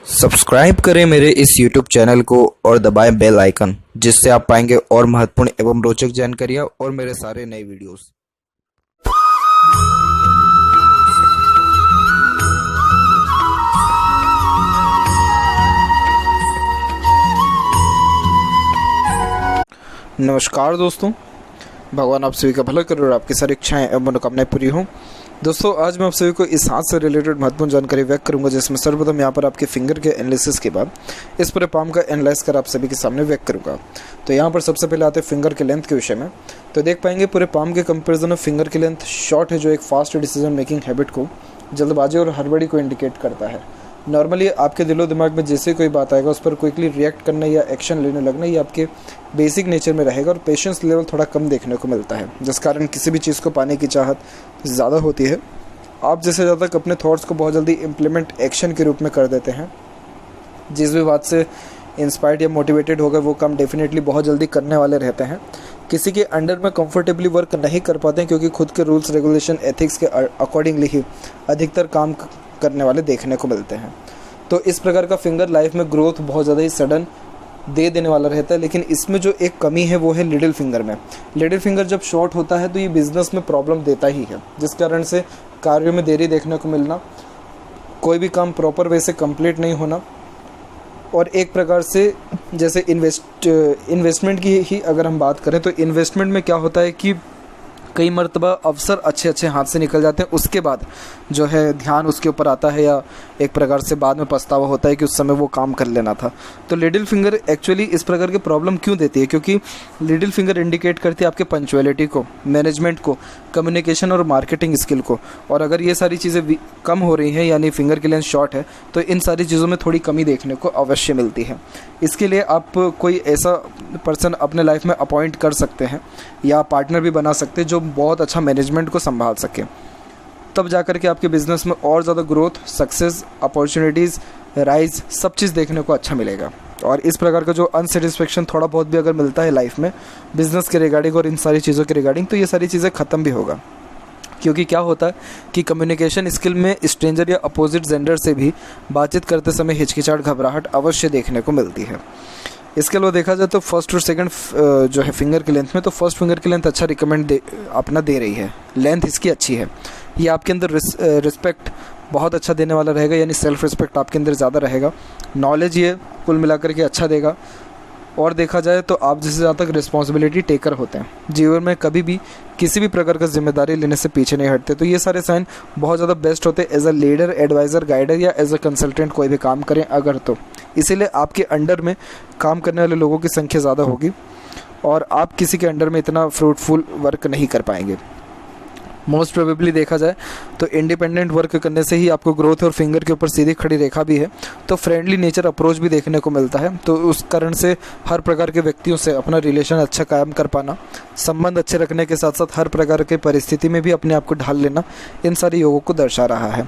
Subscribe करें मेरे इस YouTube चैनल को और दबाएं बेल आइकन, जिससे आप पाएंगे और महत्वपूर्ण एवं रोचक जानकारियाँ और मेरे सारे नए वीडियोस। नमस्कार दोस्तों, भगवान आप सभी का भला करे और आपकी सारी इच्छाएं एवं मनोकामनाएं पूरी हों। दोस्तों, आज मैं आप सभी को इस हाथ से रिलेटेड महत्वपूर्ण जानकारी व्यक्त करूंगा, जिसमें सर्वप्रथम यहाँ पर आपके फिंगर के एनालिसिस के बाद इस पूरे पाम का एनालाइज कर आप सभी के सामने व्यक्त करूंगा। तो यहाँ पर सबसे पहले आते हैं फिंगर के लेंथ के विषय में। तो देख पाएंगे पूरे पाम के कंपेरिजन में फिंगर की लेंथ शॉर्ट है, जो एक फास्ट डिसीजन मेकिंग हैबिट को, जल्दबाजी और हड़बड़ी को इंडिकेट करता है। नॉर्मली आपके दिलो दिमाग में जैसे कोई बात आएगा उस पर क्विकली रिएक्ट करना या एक्शन लेने लगना, ये आपके बेसिक नेचर में रहेगा और पेशेंस लेवल थोड़ा कम देखने को मिलता है, जिस कारण किसी भी चीज़ को पाने की चाहत ज़्यादा होती है। आप जैसे ज़्यादा तक अपने थॉट्स को बहुत जल्दी इम्प्लीमेंट एक्शन के रूप में कर देते हैं। जिस भी बात से इंस्पायर्ड या मोटिवेटेड होगा वो काम डेफिनेटली बहुत जल्दी करने वाले रहते हैं। किसी के अंडर में कंफर्टेबली वर्क नहीं कर पाते हैं, क्योंकि खुद के रूल्स रेगुलेशन एथिक्स के अकॉर्डिंगली ही अधिकतर काम करने वाले देखने को मिलते हैं। तो इस प्रकार का फिंगर लाइफ में ग्रोथ बहुत ज़्यादा ही सडन दे देने वाला रहता है। लेकिन इसमें जो एक कमी है वो है लिटिल फिंगर में। लिटिल फिंगर जब शॉर्ट होता है तो ये बिजनेस में प्रॉब्लम देता ही है, जिस कारण से कार्यों में देरी देखने को मिलना, कोई भी काम प्रॉपर वे से कंप्लीट नहीं होना, और एक प्रकार से जैसे इन्वेस्टमेंट की ही अगर हम बात करें तो इन्वेस्टमेंट में क्या होता है कि कई मर्तबा अवसर अच्छे हाथ से निकल जाते हैं, उसके बाद जो है ध्यान उसके ऊपर आता है या एक प्रकार से बाद में पछतावा होता है कि उस समय वो काम कर लेना था। तो लिटिल फिंगर एक्चुअली इस प्रकार की प्रॉब्लम क्यों देती है? क्योंकि लिटिल फिंगर इंडिकेट करती है आपके पंक्चुअलिटी को, मैनेजमेंट को, कम्युनिकेशन और मार्केटिंग स्किल को। और अगर ये सारी चीज़ें कम हो रही हैं, यानी फिंगर की लेंथ शॉर्ट है, तो इन सारी चीज़ों में थोड़ी कमी देखने को अवश्य मिलती है। इसके लिए आप कोई ऐसा पर्सन अपने लाइफ में अपॉइंट कर सकते हैं या पार्टनर भी बना सकते हैं जो बहुत अच्छा मैनेजमेंट को संभाल सके। तब जाकर के आपके बिजनेस में और ज़्यादा ग्रोथ, सक्सेस, अपॉर्चुनिटीज़, राइज सब चीज़ देखने को अच्छा मिलेगा। और इस प्रकार का जो अनसेटिस्फेक्शन थोड़ा बहुत भी अगर मिलता है लाइफ में बिजनेस के रिगार्डिंग और इन सारी चीज़ों के रिगार्डिंग, तो ये सारी चीज़ें ख़त्म भी होगा। क्योंकि क्या होता है कि कम्युनिकेशन स्किल में स्ट्रेंजर या अपोजिट जेंडर से भी बातचीत करते समय हिचकिचाहट, घबराहट अवश्य देखने को मिलती है। इसके अलावा देखा जाए तो फर्स्ट और सेकंड जो है फिंगर की लेंथ में, तो फर्स्ट फिंगर की लेंथ अच्छा रिकमेंड अपना दे रही है, लेंथ इसकी अच्छी है। ये आपके अंदर रिस्पेक्ट बहुत अच्छा देने वाला रहेगा, यानी सेल्फ रिस्पेक्ट आपके अंदर ज़्यादा रहेगा। नॉलेज ये कुल मिलाकर के अच्छा देगा। और देखा जाए तो आप जिससे ज़्यादा तक रिस्पॉन्सिबिलिटी टेकर होते हैं, जीवन में कभी भी किसी भी प्रकार का जिम्मेदारी लेने से पीछे नहीं हटते। तो ये सारे साइन बहुत ज़्यादा बेस्ट होते हैं as a leader, adviser, guider या एज अ कंसल्टेंट कोई भी काम करें अगर तो। इसीलिए आपके अंडर में काम करने वाले लोगों की संख्या ज़्यादा होगी और आप किसी के अंडर में इतना फ्रूटफुल वर्क नहीं कर पाएंगे। मोस्ट प्रोबेबली देखा जाए तो इंडिपेंडेंट वर्क करने से ही आपको ग्रोथ और फिंगर के ऊपर सीधी खड़ी रेखा भी है, तो फ्रेंडली नेचर अप्रोच भी देखने को मिलता है। तो उस कारण से हर प्रकार के व्यक्तियों से अपना रिलेशन अच्छा कायम कर पाना, संबंध अच्छे रखने के साथ साथ हर प्रकार की परिस्थिति में भी अपने आप को ढाल लेना, इन सारे योगों को दर्शा रहा है।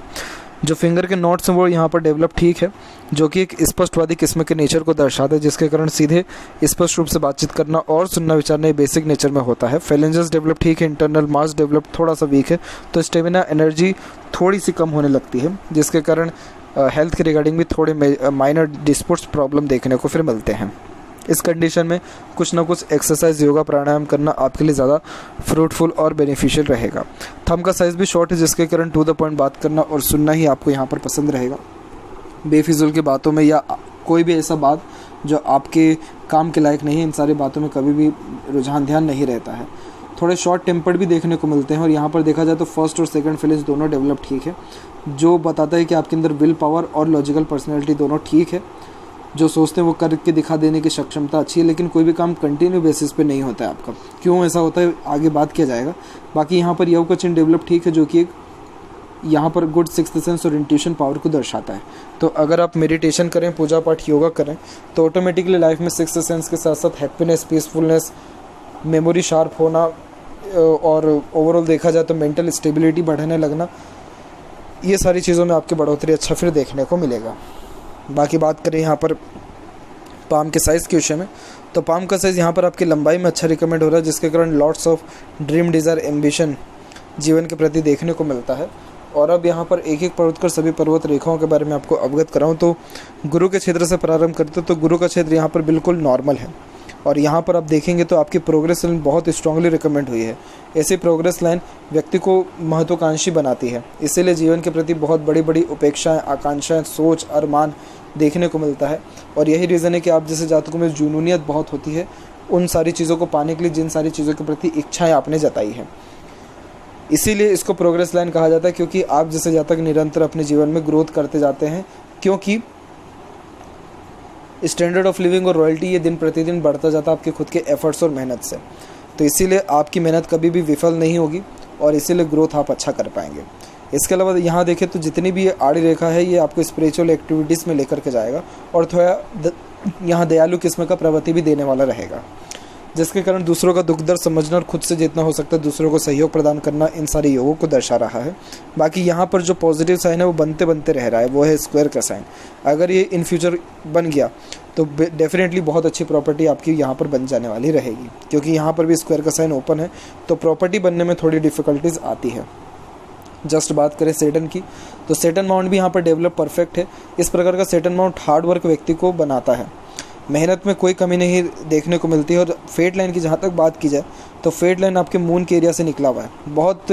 जो फिंगर के नोट्स हैं वो यहाँ पर डेवलप ठीक है, जो कि एक स्पष्टवादी किस्म के नेचर को दर्शाता है, जिसके कारण सीधे स्पष्ट रूप से बातचीत करना और सुनना विचारना ये बेसिक नेचर में होता है। फेलेंजेस डेवलप ठीक है, इंटरनल मास डेवलप थोड़ा सा वीक है, तो स्टेमिना एनर्जी थोड़ी सी कम होने लगती है, जिसके कारण हेल्थ के रिगार्डिंग भी थोड़े माइनर डिस्प्यूट्स प्रॉब्लम देखने को फिर मिलते हैं। इस कंडीशन में कुछ ना कुछ एक्सरसाइज, योगा, प्राणायाम करना आपके लिए ज़्यादा फ्रूटफुल और बेनिफिशियल रहेगा। थंब का साइज़ भी शॉर्ट है, जिसके कारण टू द पॉइंट बात करना और सुनना ही आपको यहाँ पर पसंद रहेगा। बेफिजुल की बातों में या कोई भी ऐसा बात जो आपके काम के लायक नहीं है, इन सारी बातों में कभी भी रुझान ध्यान नहीं रहता है। थोड़े शॉर्ट टेम्पर्ड भी देखने को मिलते हैं। और यहाँ पर देखा जाए तो फर्स्ट और सेकंड फीलिंग्स दोनों डेवलप ठीक है, जो बताता है कि आपके अंदर विल पावर और लॉजिकल पर्सनैलिटी दोनों ठीक है। जो सोचते हैं वो करके दिखा देने की सक्षमता अच्छी है, लेकिन कोई भी काम कंटिन्यू बेसिस पे नहीं होता है आपका। क्यों ऐसा होता है आगे बात किया जाएगा। बाकी यहाँ पर योग का चिन्ह डेवलप ठीक है, जो कि एक यहाँ पर गुड सिक्स्थ सेंस और इंट्यूशन पावर को दर्शाता है। तो अगर आप मेडिटेशन करें, पूजा पाठ, योगा करें, तो ऑटोमेटिकली लाइफ में सिक्स्थ सेंस के साथ साथ हैप्पीनेस, पीसफुलनेस, मेमोरी शार्प होना और ओवरऑल देखा जाए तो मेंटल स्टेबिलिटी बढ़ने लगना, ये सारी चीज़ों में आपकी बढ़ोतरी अच्छा फिर देखने को मिलेगा। बाकी बात करें यहाँ पर पाम के साइज़ के विषय में, तो पाम का साइज़ यहाँ पर आपकी लंबाई में अच्छा रिकमेंड हो रहा है, जिसके कारण lots of dream, desire, ambition जीवन के प्रति देखने को मिलता है। और अब यहाँ पर एक एक पर्वत कर सभी पर्वत रेखाओं के बारे में आपको अवगत कराऊँ तो गुरु के क्षेत्र से प्रारंभ करते तो गुरु का क्षेत्र यहाँ पर बिल्कुल नॉर्मल है, और यहाँ पर आप देखेंगे तो आपकी प्रोग्रेस लाइन बहुत स्ट्रांगली रिकमेंड हुई है। ऐसी प्रोग्रेस लाइन व्यक्ति को महत्वाकांक्षी बनाती है, इसीलिए जीवन के प्रति बहुत बड़ी बड़ी उपेक्षाएं, आकांक्षाएं, सोच, अरमान देखने को मिलता है। और यही रीज़न है कि आप जैसे जातकों में जुनूनियत बहुत होती है उन सारी चीज़ों को पाने के लिए, जिन सारी चीज़ों के प्रति इच्छाएँ आपने जताई हैं। इसीलिए इसको प्रोग्रेस लाइन कहा जाता है, क्योंकि आप जैसे जातक निरंतर अपने जीवन में ग्रोथ करते जाते हैं, क्योंकि स्टैंडर्ड ऑफ लिविंग और रॉयल्टी ये दिन प्रतिदिन बढ़ता जाता है आपके खुद के एफर्ट्स और मेहनत से। तो इसीलिए आपकी मेहनत कभी भी विफल नहीं होगी और इसीलिए ग्रोथ आप अच्छा कर पाएंगे। इसके अलावा यहाँ देखें तो जितनी भी ये आड़ी रेखा है ये आपको स्पिरिचुअल एक्टिविटीज़ में लेकर के जाएगा और थोड़ा यहाँ दयालु किस्म का प्रवृत्ति भी देने वाला रहेगा, जिसके कारण दूसरों का दुख दर्द समझना और खुद से जितना हो सकता है दूसरों को सहयोग प्रदान करना इन सारे योगों को दर्शा रहा है। बाकी यहाँ पर जो पॉजिटिव साइन है वो बनते बनते रह रहा है, वो है स्क्वायर का साइन। अगर ये इन फ्यूचर बन गया तो डेफिनेटली बहुत अच्छी प्रॉपर्टी आपकी यहाँ पर बन जाने वाली रहेगी, क्योंकि यहाँ पर भी स्क्वायर का साइन ओपन है तो प्रॉपर्टी बनने में थोड़ी डिफ़िकल्टीज आती है। जस्ट बात करें सेटन की तो सेटन माउंट भी यहाँ पर डेवलप परफेक्ट है। इस प्रकार का सेटन माउंट हार्ड वर्क व्यक्ति को बनाता है, मेहनत में कोई कमी नहीं देखने को मिलती है। और फेट लाइन की जहाँ तक बात की जाए तो फेट लाइन आपके मून के एरिया से निकला हुआ है, बहुत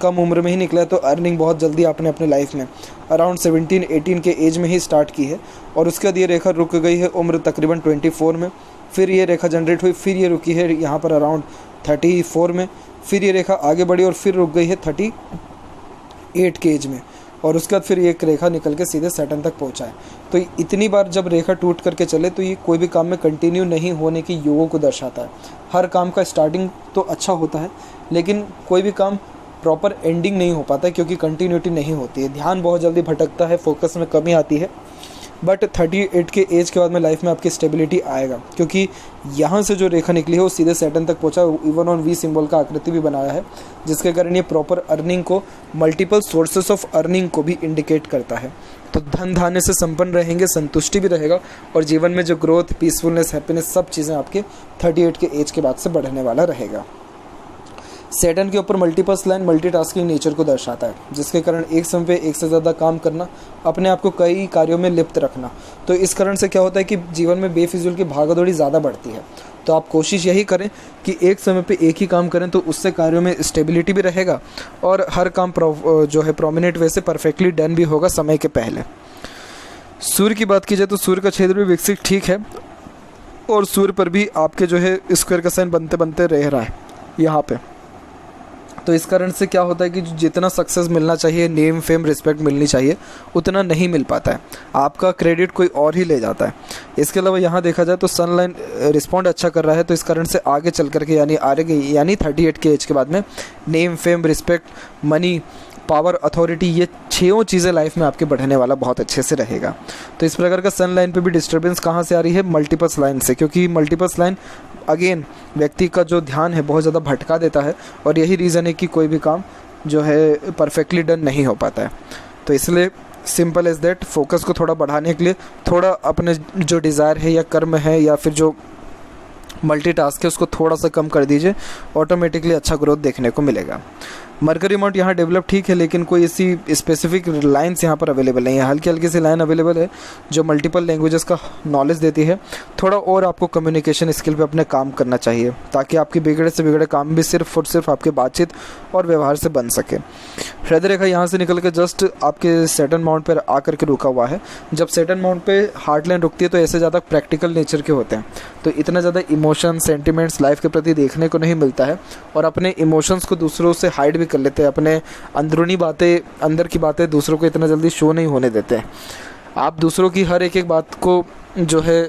कम उम्र में ही निकला है, तो अर्निंग बहुत जल्दी आपने अपने लाइफ में अराउंड 17-18 के एज में ही स्टार्ट की है। और उसके बाद ये रेखा रुक गई है उम्र तकरीबन 24 में, फिर ये रेखा जनरेट हुई, फिर ये रुकी है यहाँ पर अराउंड 34 में, फिर ये रेखा आगे बढ़ी और फिर रुक गई है 38 के एज में, और उसके बाद फिर एक रेखा निकल के सीधे सैटर्न तक पहुंचा है। तो इतनी बार जब रेखा टूट करके चले तो ये कोई भी काम में कंटिन्यू नहीं होने की योगों को दर्शाता है। हर काम का स्टार्टिंग तो अच्छा होता है लेकिन कोई भी काम प्रॉपर एंडिंग नहीं हो पाता है, क्योंकि कंटिन्यूटी नहीं होती है, ध्यान बहुत जल्दी भटकता है, फोकस में कमी आती है। बट 38 के एज के बाद में लाइफ में आपकी स्टेबिलिटी आएगा, क्योंकि यहाँ से जो रेखा निकली है वो सीधे सैटर्न तक पहुँचा, इवन ऑन वी सिंबल का आकृति भी बनाया है, जिसके कारण ये प्रॉपर अर्निंग को, मल्टीपल सोर्सेस ऑफ अर्निंग को भी इंडिकेट करता है। तो धन धान्य से संपन्न रहेंगे, संतुष्टि भी रहेगा और जीवन में जो ग्रोथ, पीसफुलनेस, हैप्पीनेस सब चीज़ें आपके 38 के एज के बाद से बढ़ने वाला रहेगा। सैटर्न के ऊपर मल्टीपर्स लाइन मल्टीटास्किंग नेचर को दर्शाता है, जिसके कारण एक समय पे एक से ज़्यादा काम करना, अपने आप को कई कार्यों में लिप्त रखना। तो इस कारण से क्या होता है कि जीवन में बेफिजूल की भागदौड़ी ज़्यादा बढ़ती है। तो आप कोशिश यही करें कि एक समय पे एक ही काम करें, तो उससे कार्यों में स्टेबिलिटी भी रहेगा और हर काम जो है प्रोमिनेंट वे से परफेक्टली डन भी होगा समय के पहले। सूर्य की बात की जाए तो सूर्य का क्षेत्र भी विकसित ठीक है और सूर्य पर भी आपके जो है स्क्वायर का साइन बनते बनते रह रहा है यहाँ पे। तो इस कारण से क्या होता है कि जितना सक्सेस मिलना चाहिए, नेम, फेम, रिस्पेक्ट मिलनी चाहिए, उतना नहीं मिल पाता है, आपका क्रेडिट कोई और ही ले जाता है। इसके अलावा यहाँ देखा जाए तो सनलाइन रिस्पॉन्ड अच्छा कर रहा है, तो इस कारण से आगे चल करके यानी 38 के एज के बाद में name, fame, respect, money, power, authority, ये 6 चीज़ें लाइफ में आपके बढ़ने वाला बहुत अच्छे से रहेगा। तो इस प्रकार का सन लाइन पे भी डिस्टर्बेंस कहाँ से आ रही है? मल्टीपल्स लाइन से, क्योंकि मल्टीपल्स लाइन अगेन व्यक्ति का जो ध्यान है बहुत ज़्यादा भटका देता है और यही रीज़न है कि कोई भी काम जो है परफेक्टली डन नहीं हो पाता है। तो इसलिए सिंपल एज दैट, फोकस को थोड़ा बढ़ाने के लिए थोड़ा अपने जो डिज़ायर है या कर्म है या फिर जो मल्टीटास्क है उसको थोड़ा सा कम कर दीजिए, ऑटोमेटिकली अच्छा ग्रोथ देखने को मिलेगा। मरकरी माउंट यहाँ डेवलप ठीक है, लेकिन कोई ऐसी स्पेसिफिक लाइन्स यहाँ पर अवेलेबल नहीं है। हल्की हल्की सी लाइन अवेलेबल है जो मल्टीपल लैंग्वेजेस का नॉलेज देती है। थोड़ा और आपको कम्युनिकेशन स्किल पे अपने काम करना चाहिए ताकि आपके बिगड़े से बिगड़े काम भी सिर्फ और सिर्फ आपके बातचीत और व्यवहार से बन सके। हृदय रेखा यहाँ से निकल के जस्ट आपके सैटर्न माउंट पर आकर के रुका हुआ है। जब सैटर्न माउंट पे हार्ट लाइन रुकती है तो ऐसे ज़्यादा प्रैक्टिकल नेचर के होते हैं, तो इतना ज़्यादा इमोशन, सेंटिमेंट्स लाइफ के प्रति देखने को नहीं मिलता है और अपने इमोशंस को दूसरों से हाइड भी कर लेते हैं, अपने अंदरूनी बातें, अंदर की बातें दूसरों को इतना जल्दी शो नहीं होने देते हैं। आप दूसरों की हर एक बात को जो है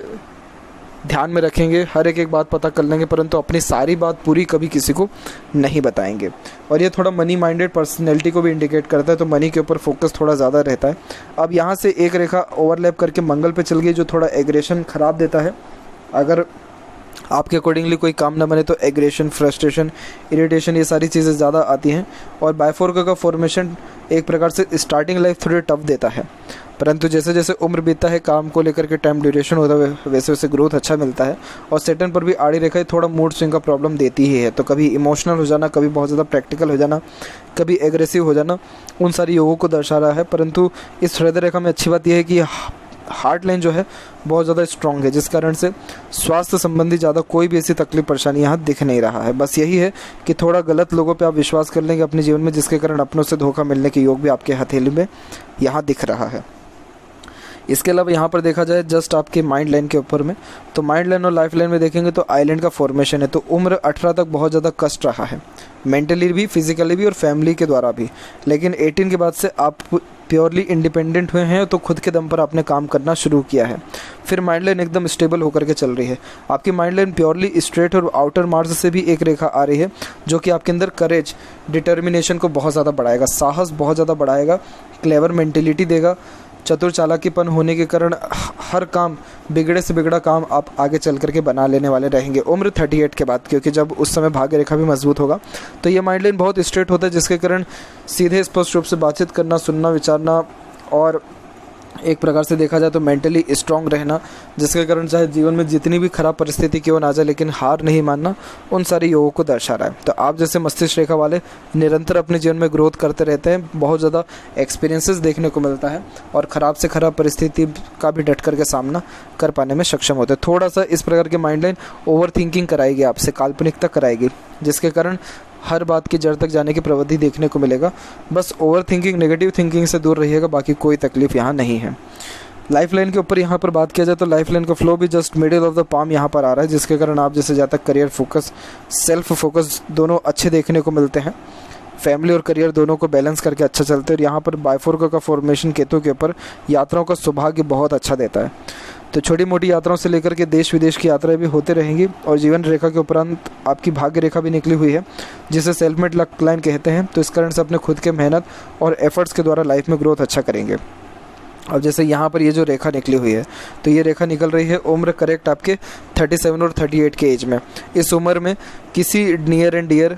ध्यान में रखेंगे, हर एक बात पता कर लेंगे, परंतु अपनी सारी बात पूरी कभी किसी को नहीं बताएंगे। और ये थोड़ा मनी माइंडेड पर्सनैलिटी को भी इंडिकेट करता है, तो मनी के ऊपर फोकस थोड़ा ज़्यादा रहता है। अब यहाँ से एक रेखा ओवरलैप करके मंगल पे चल गई जो थोड़ा एग्रेशन ख़राब देता है। अगर आपके अकॉर्डिंगली कोई काम ना बने तो एग्रेशन, फ्रस्ट्रेशन, इरिटेशन, ये सारी चीज़ें ज़्यादा आती हैं। और बायफोर्क का फॉर्मेशन एक प्रकार से स्टार्टिंग लाइफ थोड़ी टफ देता है परंतु जैसे जैसे उम्र बीतता है, काम को लेकर के टाइम ड्यूरेशन होता है, वैसे वैसे ग्रोथ अच्छा मिलता है। और सेटन पर भी आड़ी रेखा थोड़ा मूड स्विंग का प्रॉब्लम देती ही है। तो कभी इमोशनल हो जाना, कभी बहुत ज़्यादा प्रैक्टिकल हो जाना, कभी एग्रेसिव हो जाना, उन सारी योगों को दर्शा रहा है। परंतु इस हृदय रेखा में अच्छी बात यह है कि हार्ट लाइन जो है बहुत ज़्यादा स्ट्रॉन्ग है, जिस कारण से स्वास्थ्य संबंधी ज़्यादा कोई भी ऐसी तकलीफ परेशानी यहाँ दिख नहीं रहा है। बस यही है कि थोड़ा गलत लोगों पे आप विश्वास कर लेंगे अपने जीवन में, जिसके कारण अपनों से धोखा मिलने के योग भी आपके हथेली में यहाँ दिख रहा है। इसके अलावा यहाँ पर देखा जाए जस्ट आपके माइंड लाइन के ऊपर में, तो माइंड लाइन और लाइफ लाइन में देखेंगे तो आइलैंड का फॉर्मेशन है। तो उम्र 18 तक बहुत ज़्यादा कष्ट रहा है, मेंटली भी, फिजिकली भी और फैमिली के द्वारा भी। लेकिन 18 के बाद से आप प्योरली इंडिपेंडेंट हुए हैं, तो खुद के दम पर आपने काम करना शुरू किया है। फिर माइंड लाइन एकदम स्टेबल होकर के चल रही है। आपकी माइंड लाइन प्योरली स्ट्रेट और आउटर मार्स से भी एक रेखा आ रही है, जो कि आपके अंदर करेज, डिटर्मिनेशन को बहुत ज़्यादा बढ़ाएगा, साहस बहुत ज़्यादा बढ़ाएगा, क्लेवर मेंटेलिटी देगा। चतुर चालाकीपन होने के कारण हर काम, बिगड़े से बिगड़ा काम आप आगे चल करके बना लेने वाले रहेंगे उम्र 38 के बाद, क्योंकि जब उस समय भाग्य रेखा भी मजबूत होगा। तो ये माइंड लाइन बहुत स्ट्रेट होता है, जिसके कारण सीधे स्पष्ट रूप से बातचीत करना, सुनना, विचारना और एक प्रकार से देखा जाए तो मेंटली स्ट्रांग रहना, जिसके कारण चाहे जीवन में जितनी भी खराब परिस्थिति क्यों ना जाए, लेकिन हार नहीं मानना, उन सारे योगों को दर्शा रहा है। तो आप जैसे मस्तिष्क रेखा वाले निरंतर अपने जीवन में ग्रोथ करते रहते हैं, बहुत ज़्यादा एक्सपीरियंसेस देखने को मिलता है और ख़राब से ख़राब परिस्थिति का भी डट करके सामना कर पाने में सक्षम होते हैं। थोड़ा सा इस प्रकार की माइंड लाइन ओवर थिंकिंग कराएगी, आपसे काल्पनिकता कराएगी, जिसके कारण हर बात की जड़ तक जाने की प्रवृत्ति देखने को मिलेगा। बस ओवर थिंकिंग, नेगेटिव थिंकिंग से दूर रहिएगा, बाकी कोई तकलीफ यहाँ नहीं है। लाइफ लाइन के ऊपर यहाँ पर बात किया जाए तो लाइफ लाइन का फ्लो भी just middle of the palm यहाँ पर आ रहा है, जिसके कारण आप जैसे ज़्यादा करियर फोकस, सेल्फ फोकस दोनों अच्छे देखने को मिलते हैं। फैमिली और करियर दोनों को बैलेंस करके अच्छा चलते हैं। और यहाँ पर बाइफोर्क का फॉर्मेशन केतु के ऊपर यात्राओं का सौभाग्य बहुत अच्छा देता है। तो छोटी मोटी यात्राओं से लेकर के देश विदेश की यात्राएं भी होते रहेंगी। और जीवन रेखा के उपरांत आपकी भाग्य रेखा भी निकली हुई है, जिसे सेल्फ मेड लक लाइन कहते हैं। तो इस कारण से अपने खुद के मेहनत और एफर्ट्स के द्वारा लाइफ में ग्रोथ अच्छा करेंगे। अब जैसे यहाँ पर ये जो रेखा निकली हुई है, तो ये रेखा निकल रही है उम्र करेक्ट आपके 37 और 38 के एज में। इस उम्र में किसी नियर एंड डियर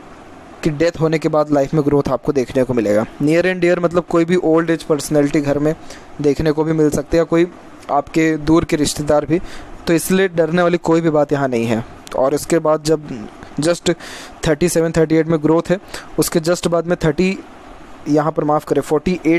की डेथ होने के बाद लाइफ में ग्रोथ आपको देखने को मिलेगा। नियर एंड डियर मतलब कोई भी ओल्ड एज पर्सनैलिटी घर में देखने को भी मिल सकती है, कोई आपके दूर के रिश्तेदार भी। तो इसलिए डरने वाली कोई भी बात यहाँ नहीं है। और इसके बाद जब जस्ट 37-38 में ग्रोथ है, उसके जस्ट बाद में 48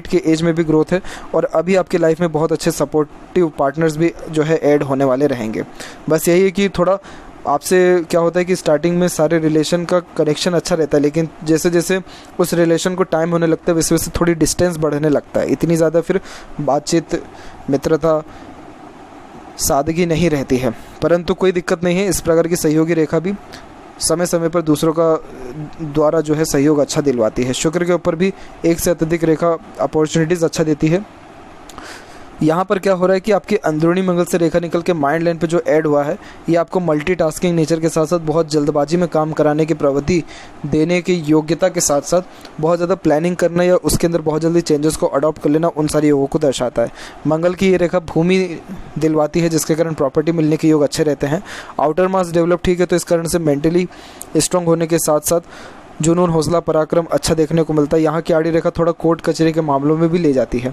के एज में भी ग्रोथ है। और अभी आपकी लाइफ में बहुत अच्छे सपोर्टिव पार्टनर्स भी जो है ऐड होने वाले रहेंगे। बस यही है कि थोड़ा आपसे क्या होता है कि स्टार्टिंग में सारे रिलेशन का कनेक्शन अच्छा रहता है, लेकिन जैसे जैसे उस रिलेशन को टाइम होने लगता है, वैसे वैसे थोड़ी डिस्टेंस बढ़ने लगता है। इतनी ज़्यादा फिर बातचीत, मित्रता, सादगी नहीं रहती है। परंतु कोई दिक्कत नहीं है, इस प्रकार की सहयोगी रेखा भी समय समय पर दूसरों का द्वारा जो है सहयोग अच्छा दिलवाती है। शुक्र के ऊपर भी एक से अत्यधिक रेखा अपॉर्चुनिटीज़ अच्छा देती है। यहाँ पर क्या हो रहा है कि आपकी अंदरूनी मंगल से रेखा निकल के माइंड लाइन पे जो ऐड हुआ है, ये आपको मल्टीटास्किंग नेचर के साथ साथ बहुत जल्दबाजी में काम कराने की प्रवृत्ति देने की योग्यता के साथ साथ बहुत ज़्यादा प्लानिंग करना या उसके अंदर बहुत जल्दी चेंजेस को अडॉप्ट कर लेना, उन सारी योगों को दर्शाता है। मंगल की ये रेखा भूमि दिलवाती है, जिसके कारण प्रॉपर्टी मिलने के योग अच्छे रहते हैं। आउटर मास डेवलप ठीक है, तो इस कारण से मेंटली स्ट्रांग होने के साथ साथ जुनून, हौसला, पराक्रम अच्छा देखने को मिलता है। यहाँ की आड़ी रेखा थोड़ा कोर्ट कचहरी के मामलों में भी ले जाती है,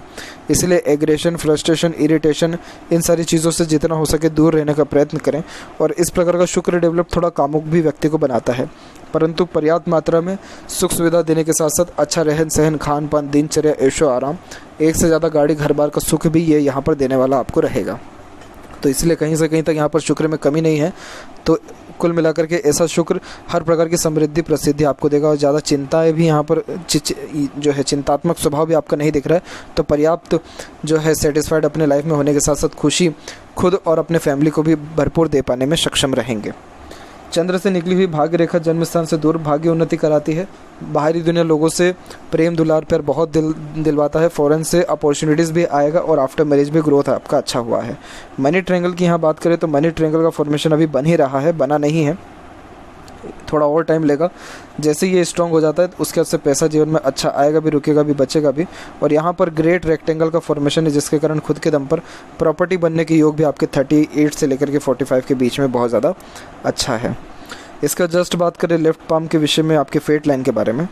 इसलिए एग्रेशन, फ्रस्ट्रेशन, इरिटेशन, इन सारी चीज़ों से जितना हो सके दूर रहने का प्रयत्न करें। और इस प्रकार का शुक्र डेवलप थोड़ा कामुक भी व्यक्ति को बनाता है, परंतु पर्याप्त मात्रा में सुख सुविधा देने के साथ साथ अच्छा रहन सहन, खान पान, दिनचर्या, ऐशो आराम, एक से ज़्यादा गाड़ी, घर बार का सुख भी ये यहाँ पर देने वाला आपको रहेगा। तो इसलिए कहीं से कहीं तक यहाँ पर शुक्र में कमी नहीं है। तो कुल मिलाकर के ऐसा शुक्र हर प्रकार की समृद्धि, प्रसिद्धि आपको देगा। और ज़्यादा चिंताएं भी यहाँ पर जो है चिंतात्मक स्वभाव भी आपका नहीं दिख रहा है। तो पर्याप्त जो है सेटिस्फाइड अपने लाइफ में होने के साथ साथ खुशी खुद और अपने फैमिली को भी भरपूर दे पाने में सक्षम रहेंगे। चंद्र से निकली हुई भाग्य रेखा जन्म स्थान से दूर भाग्य उन्नति कराती है। बाहरी दुनिया लोगों से प्रेम दुलार प्यार बहुत दिलवाता है। फॉरेन से अपॉर्चुनिटीज़ भी आएगा और आफ्टर मैरिज भी ग्रोथ आपका अच्छा हुआ है। मनी ट्रायंगल की यहाँ बात करें तो मनी ट्रायंगल का फॉर्मेशन अभी बन ही रहा है, बना नहीं है, थोड़ा और टाइम लेगा। जैसे ये स्ट्रॉन्ग हो जाता है उसके बाद से पैसा जीवन में अच्छा आएगा भी, रुकेगा भी, बचेगा भी। और यहाँ पर ग्रेट रेक्टेंगल का फॉर्मेशन है, जिसके कारण खुद के दम पर प्रॉपर्टी बनने के योग भी आपके 38 से लेकर के 45 के बीच में बहुत ज़्यादा अच्छा है। इसका जस्ट बात करें लेफ्ट पाम के विषय में, आपके फेट लाइन के बारे में,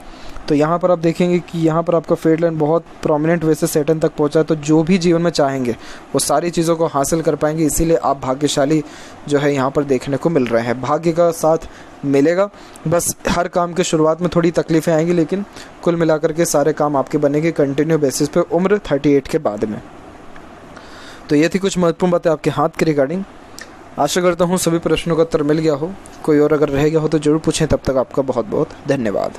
तो यहाँ पर आप देखेंगे कि यहाँ पर आपका फेट लाइन बहुत प्रोमिनेंट वे से सैटर्न तक पहुँचा है। तो जो भी जीवन में चाहेंगे वो सारी चीज़ों को हासिल कर पाएंगे, इसीलिए आप भाग्यशाली जो है यहाँ पर देखने को मिल रहे हैं। भाग्य का साथ मिलेगा, बस हर काम के शुरुआत में थोड़ी तकलीफ़ें आएंगी, लेकिन कुल मिलाकर के सारे काम आपके बनेंगे कंटिन्यू बेसिस पे उम्र 38 के बाद में। तो ये थी कुछ महत्वपूर्ण बातें आपके हाथ के रिगार्डिंग। आशा करता हूँ सभी प्रश्नों का उत्तर मिल गया हो। कोई और अगर रह गया हो तो ज़रूर पूछें। तब तक आपका बहुत बहुत धन्यवाद।